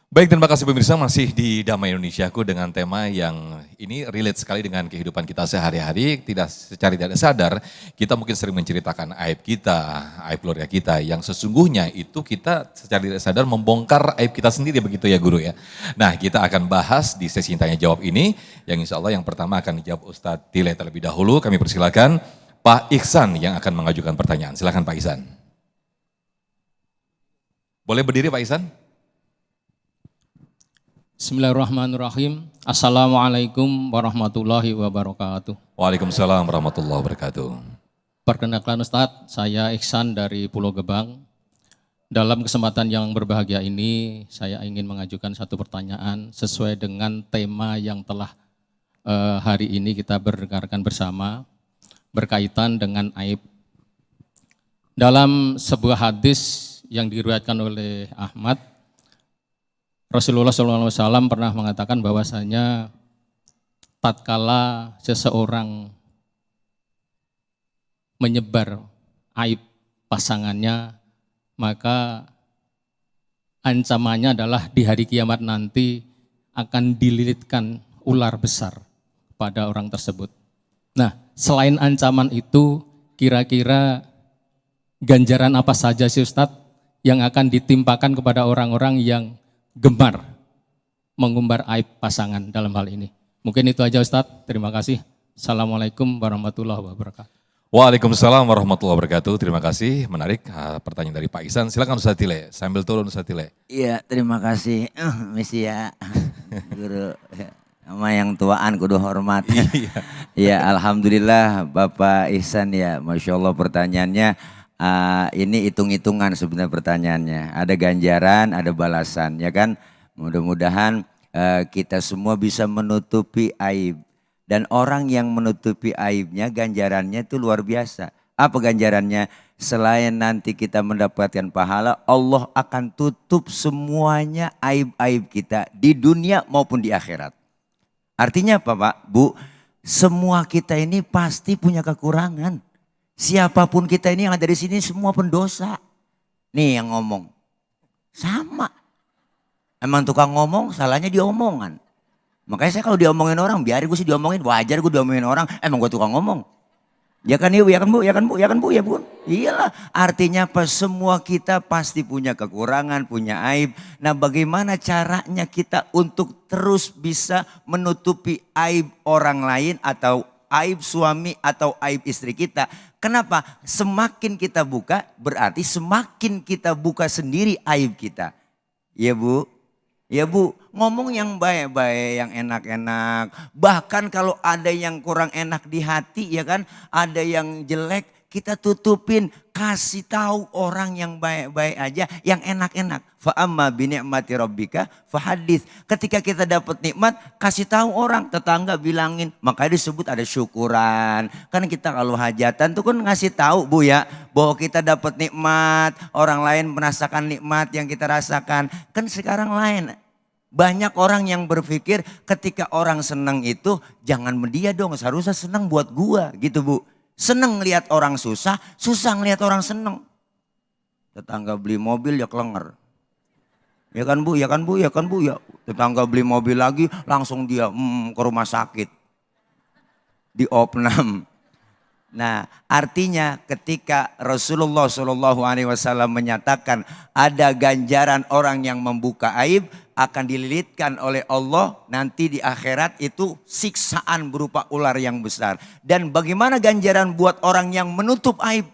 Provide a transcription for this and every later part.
Baik, terima kasih pemirsa, masih di Damai Indonesiaku dengan tema yang ini relate sekali dengan kehidupan kita sehari-hari. Secara tidak sadar, kita mungkin sering menceritakan aib kita, aib keluarga kita, yang sesungguhnya itu kita secara tidak sadar membongkar aib kita sendiri, begitu ya Guru ya. Nah, kita akan bahas di sesi tanya jawab ini, yang insya Allah yang pertama akan dijawab Ustadz Tile terlebih dahulu. Kami persilakan Pak Ihsan yang akan mengajukan pertanyaan. Silakan Pak Ihsan. Boleh berdiri Pak Ihsan? Bismillahirrahmanirrahim. Assalamualaikum warahmatullahi wabarakatuh. Waalaikumsalam warahmatullahi wabarakatuh. Perkenalkan Ustadz, saya Ihsan dari Pulau Gebang. Dalam kesempatan yang berbahagia ini, saya ingin mengajukan satu pertanyaan sesuai dengan tema yang telah hari ini kita berdengarkan bersama, berkaitan dengan aib. Dalam sebuah hadis yang diriwayatkan oleh Ahmad, Rasulullah SAW pernah mengatakan bahwasanya tatkala seseorang menyebar aib pasangannya, maka ancamannya adalah di hari kiamat nanti akan dililitkan ular besar pada orang tersebut. Nah, selain ancaman itu, kira-kira ganjaran apa saja sih Ustadz yang akan ditimpakan kepada orang-orang yang gemar mengumbar aib pasangan dalam hal ini? Mungkin itu aja Ustadz, terima kasih. Assalamualaikum warahmatullahi wabarakatuh. Waalaikumsalam warahmatullahi wabarakatuh. Terima kasih, menarik pertanyaan dari Pak Ihsan. Silakan Ustadz Tile, sambil turun Ustadz Tile. Iya, terima kasih. Misi ya, Guru. Sama yang tuaan kudu hormat. Iya, alhamdulillah Bapak Ihsan ya, Masya Allah pertanyaannya. Ini hitung-hitungan sebenarnya pertanyaannya. Ada ganjaran, ada balasan, ya kan? Mudah-mudahan kita semua bisa menutupi aib. Dan orang yang menutupi aibnya, ganjarannya itu luar biasa. Apa ganjarannya? Selain nanti kita mendapatkan pahala, Allah akan tutup semuanya aib-aib kita di dunia maupun di akhirat. Artinya apa Pak, Bu? Semua kita ini pasti punya kekurangan. Siapapun kita ini yang ada di sini semua pendosa. Nih yang ngomong. Sama. Emang tukang ngomong, salahnya dia omongan. Makanya saya kalau diomongin orang, biarin gue sih diomongin. Wajar gue diomongin orang, emang gue tukang ngomong. Ya kan ibu, ya kan bu, ya kan bu, ya kan bu, ya bun. Iyalah, artinya apa? Semua kita pasti punya kekurangan, punya aib. Nah bagaimana caranya kita untuk terus bisa menutupi aib orang lain atau aib suami atau aib istri kita. Kenapa? Semakin kita buka berarti semakin kita buka sendiri aib kita. Ya Bu, ya Bu, ngomong yang baik-baik, yang enak-enak. Bahkan kalau ada yang kurang enak di hati ya kan, ada yang jelek, kita tutupin, kasih tahu orang yang baik-baik aja, yang enak-enak. Fa amma bi ni'mati rabbika fahadits. Ketika kita dapat nikmat, kasih tahu orang, tetangga bilangin. Makanya disebut ada syukuran. Kan kita kalau hajatan tuh kan ngasih tahu Bu ya, bahwa kita dapat nikmat, orang lain merasakan nikmat yang kita rasakan. Kan sekarang lain. Banyak orang yang berpikir ketika orang senang itu jangan dia dong, seharusnya senang buat gua gitu Bu. Seneng ngelihat orang susah, susah ngelihat orang seneng. Tetangga beli mobil ya kelenger. Ya kan Bu, ya kan Bu, ya kan Bu, ya. Tetangga beli mobil lagi langsung dia ke rumah sakit. Di opnam. Nah artinya ketika Rasulullah SAW menyatakan ada ganjaran orang yang membuka aib, akan dililitkan oleh Allah nanti di akhirat itu siksaan berupa ular yang besar. Dan bagaimana ganjaran buat orang yang menutup aib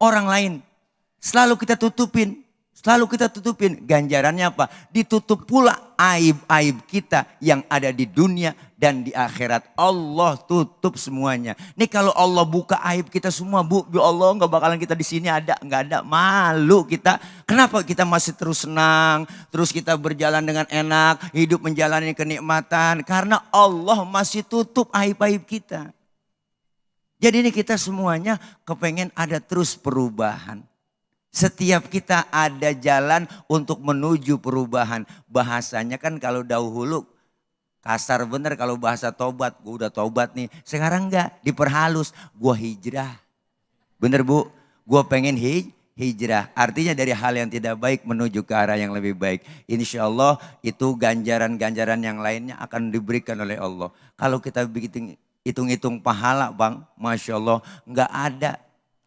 orang lain? Selalu kita tutupin. Selalu kita tutupin. Ganjarannya apa? Ditutup pula aib-aib kita yang ada di dunia dan di akhirat. Allah tutup semuanya. Nih kalau Allah buka aib kita semua Bu, ya Allah nggak bakalan kita di sini ada, nggak ada, malu kita. Kenapa kita masih terus senang, terus kita berjalan dengan enak, hidup menjalani kenikmatan? Karena Allah masih tutup aib-aib kita. Jadi ini kita semuanya kepengen ada terus perubahan. Setiap kita ada jalan untuk menuju perubahan. Bahasanya kan kalau dahulu kasar bener kalau bahasa tobat. Gue udah tobat nih. Sekarang enggak, diperhalus. Gue hijrah. Bener Bu, gue pengen hijrah. Artinya dari hal yang tidak baik menuju ke arah yang lebih baik. Insya Allah itu ganjaran-ganjaran yang lainnya akan diberikan oleh Allah. Kalau kita begitu hitung-hitung pahala Bang, Masya Allah nggak ada.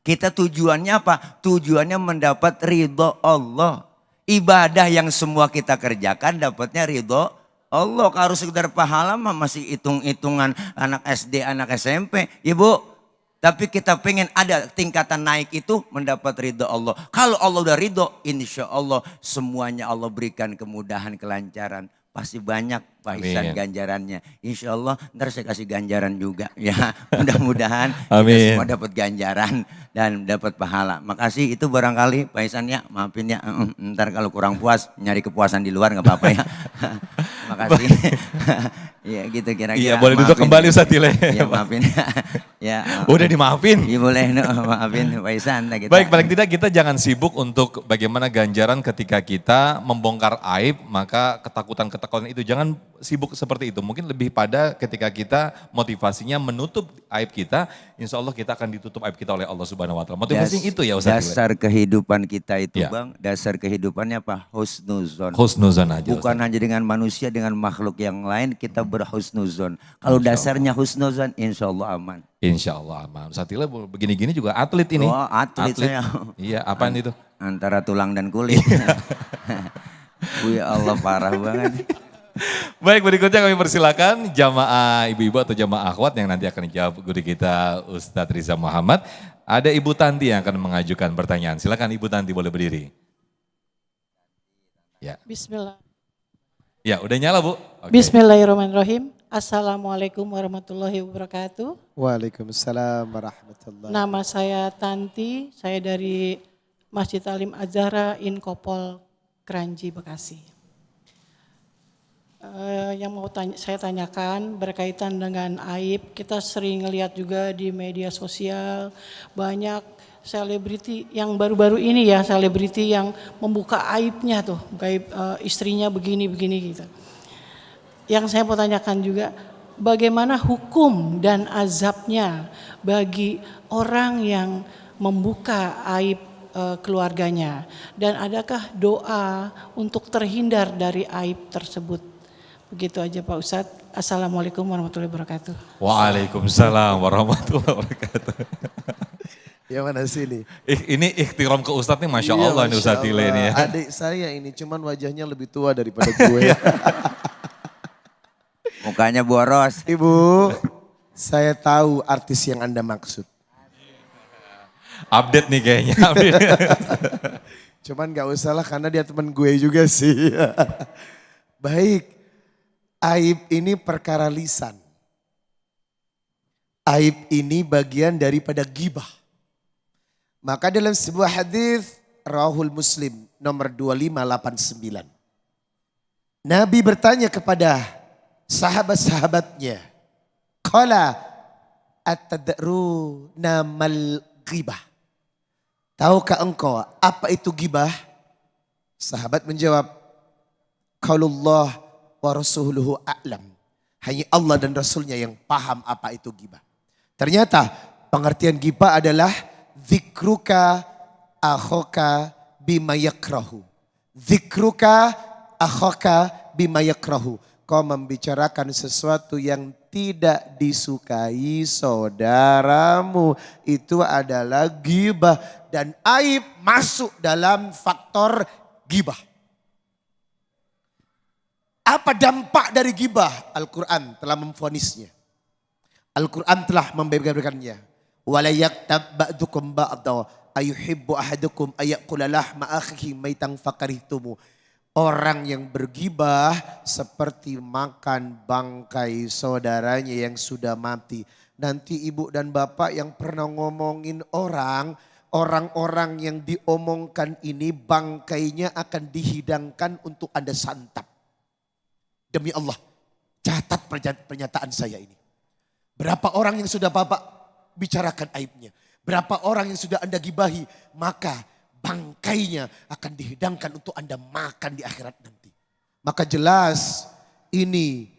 Kita tujuannya apa? Tujuannya mendapat ridho Allah. Ibadah yang semua kita kerjakan dapatnya ridho Allah. Kalau sekedar pahala mah masih hitung-hitungan anak SD, anak SMP. Ibu. Tapi kita pengen ada tingkatan naik itu mendapat ridho Allah. Kalau Allah udah ridho, insya Allah semuanya Allah berikan kemudahan, kelancaran. Pasti banyak Pak Ihsan ganjarannya. Insya Allah ntar saya kasih ganjaran juga. Ya mudah-mudahan kita semua dapat ganjaran dan dapat pahala. Makasih itu barangkali Pak Ihsan ya, maafin ya. Ntar kalau kurang puas nyari kepuasan di luar nggak apa-apa ya. Makasih. Iya gitu kira-kira. Iya boleh duduk kembali Ustaz Tile. Iya maafin. Ya. Udah dimaafin. Iya boleh maafin Pak Ihsan. Gitu. Baik paling tidak kita jangan sibuk untuk bagaimana ganjaran ketika kita membongkar aib, maka ketakutan-ketakutan itu jangan sibuk seperti itu. Mungkin lebih pada ketika kita motivasinya menutup aib kita, insya Allah kita akan ditutup aib kita oleh Allah Subhanahu Wa Taala. Motivasi itu ya Ustaz. Dasar kehidupan kita itu Bang, dasar kehidupannya apa? Husnuzon. Husnuzon aja. Bukan Ustaz. Hanya dengan manusia, dengan makhluk yang lain kita berhusnuzon. Kalau dasarnya husnuzon, insya Allah aman. Insya Allah aman. Ustaz Tile begini-gini juga atlet ini. Oh atlet saya. Iya apaan itu? Antara tulang dan kulit. Ya Allah parah banget. Baik berikutnya kami persilakan jamaah ibu-ibu atau jamaah akhwat yang nanti akan dijawab guru kita Ustadz Riza Muhammad. Ada Ibu Tanti yang akan mengajukan pertanyaan. Silakan Ibu Tanti boleh berdiri. Ya. Bismillah. Ya udah nyala Bu. Okay. Bismillahirrahmanirrahim. Assalamualaikum warahmatullahi wabarakatuh. Waalaikumsalam warahmatullahi wabarakatuh. Nama saya Tanti, saya dari Masjid Alim Azhara Inkopol Kranji, Bekasi. Yang mau saya tanyakan berkaitan dengan aib, kita sering lihat juga di media sosial banyak selebriti yang baru-baru ini ya, selebriti yang membuka aibnya tuh, aib istrinya begini-begini gitu. Yang saya mau tanyakan juga bagaimana hukum dan azabnya bagi orang yang membuka aib keluarganya dan adakah doa untuk terhindar dari aib tersebut? Begitu aja Pak Ustadz. Assalamualaikum warahmatullahi wabarakatuh. Waalaikumsalam warahmatullahi wabarakatuh. Yang mana sih ini? Ini ikhtiram ke Ustadz nih Masya Allah nih Ustadz Tile ini ya. Adik saya ini cuman wajahnya lebih tua daripada gue. Mukanya boros. Ibu, saya tahu artis yang Anda maksud. Update nih kayaknya. Cuman gak usah lah karena dia teman gue juga sih. Baik. Aib ini perkara lisan. Aib ini bagian daripada ghibah. Maka dalam sebuah hadis Rawahul Muslim nomor 2589. Nabi bertanya kepada sahabat-sahabatnya. Qala atadruna mal ghibah. Tahukah engkau apa itu ghibah? Sahabat menjawab, qaulullah wa rasuluhu a'lam. Hanya Allah dan Rasulnya yang paham apa itu ghibah. Ternyata pengertian ghibah adalah zikruka akhoka bima yakrahu. Zikruka akhoka bima yakrahu. Kau membicarakan sesuatu yang tidak disukai saudaramu. Itu adalah ghibah. Dan aib masuk dalam faktor ghibah. Apa dampak dari ghibah? Al-Quran telah memvonisnya. Al-Quran telah memberikannya. Wala yaktab ba'dukum ba'da ayuhibbu ahadukum ayakula lahma akhihi maitan fakarihtumu. Orang yang berghibah seperti makan bangkai saudaranya yang sudah mati. Nanti ibu dan bapak yang pernah ngomongin orang-orang yang diomongkan ini bangkainya akan dihidangkan untuk Anda santap. Demi Allah, catat pernyataan saya ini. Berapa orang yang sudah bapak bicarakan aibnya. Berapa orang yang sudah Anda gibahi. Maka bangkainya akan dihidangkan untuk Anda makan di akhirat nanti. Maka jelas ini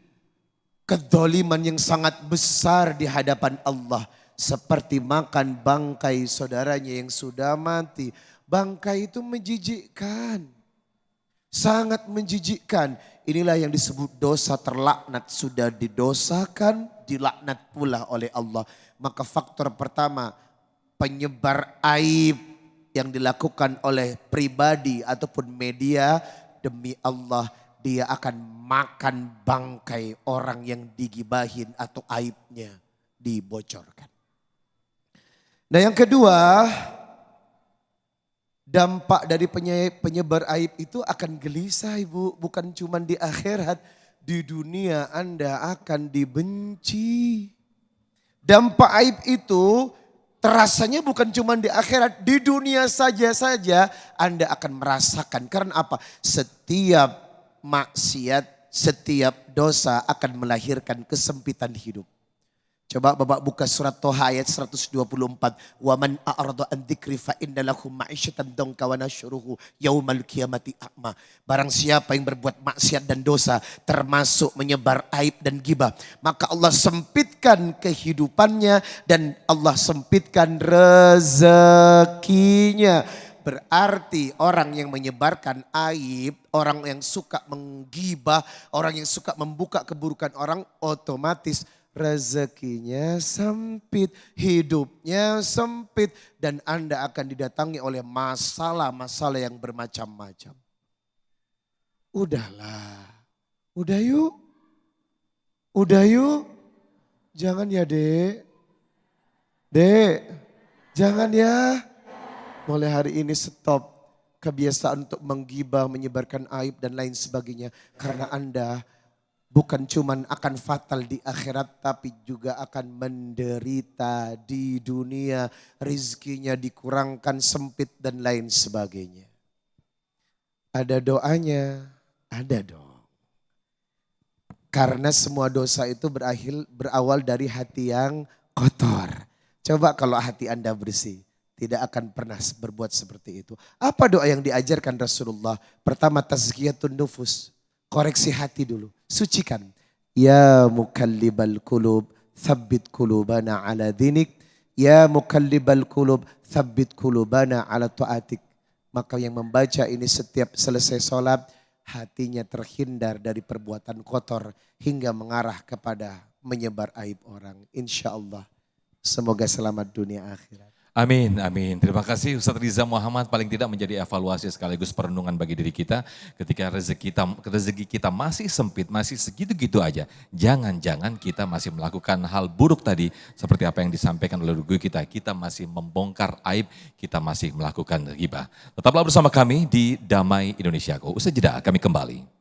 kedzaliman yang sangat besar di hadapan Allah. Seperti makan bangkai saudaranya yang sudah mati. Bangkai itu menjijikkan. Sangat menjijikkan. Inilah yang disebut dosa terlaknat. Sudah didosakan, dilaknat pula oleh Allah. Maka faktor pertama, penyebar aib yang dilakukan oleh pribadi ataupun media, demi Allah dia akan makan bangkai orang yang digibahin atau aibnya dibocorkan. Nah yang kedua, dampak dari penyebar aib itu akan gelisah ibu. Bukan cuma di akhirat, di dunia Anda akan dibenci. Dampak aib itu terasanya bukan cuma di akhirat, di dunia saja Anda akan merasakan. Karena apa? Setiap maksiat, setiap dosa akan melahirkan kesempitan hidup. Coba Bapak buka surat Toha ayat 124. Wa man a'rada an dzikri fa inna lahu ma'isyatan dhanka wa nasyuruhu yaumal qiyamati a'ma. Barang siapa yang berbuat maksiat dan dosa termasuk menyebar aib dan ghibah, maka Allah sempitkan kehidupannya dan Allah sempitkan rezekinya. Berarti orang yang menyebarkan aib, orang yang suka menggibah, orang yang suka membuka keburukan orang, otomatis rezekinya sempit, hidupnya sempit, dan Anda akan didatangi oleh masalah-masalah yang bermacam-macam. Udahlah, udah yuk, jangan ya dek, jangan ya. Mulai hari ini stop kebiasaan untuk menggibah, menyebarkan aib dan lain sebagainya. Karena Anda bukan cuman akan fatal di akhirat, tapi juga akan menderita di dunia. Rizkinya dikurangkan, sempit dan lain sebagainya. Ada doanya? Ada dong. Karena semua dosa itu berawal dari hati yang kotor. Coba kalau hati Anda bersih, tidak akan pernah berbuat seperti itu. Apa doa yang diajarkan Rasulullah? Pertama, tazkiyatun nufus. Koreksi hati dulu, sucikan. Ya mukallibal qulub, tsabbit qulubana ala dinik. Ya mukallibal qulub, tsabbit qulubana ala taatik. Maka yang membaca ini setiap selesai sholat, hatinya terhindar dari perbuatan kotor hingga mengarah kepada menyebar aib orang. Insya Allah, semoga selamat dunia akhirat. Amin, amin. Terima kasih Ustadz Riza Muhammad, paling tidak menjadi evaluasi sekaligus perenungan bagi diri kita ketika rezeki kita masih sempit, masih segitu-gitu aja. Jangan-jangan kita masih melakukan hal buruk tadi seperti apa yang disampaikan oleh guru kita. Kita masih membongkar aib, kita masih melakukan ghibah. Tetaplah bersama kami di Damai Indonesiaku. Usai jeda kami kembali.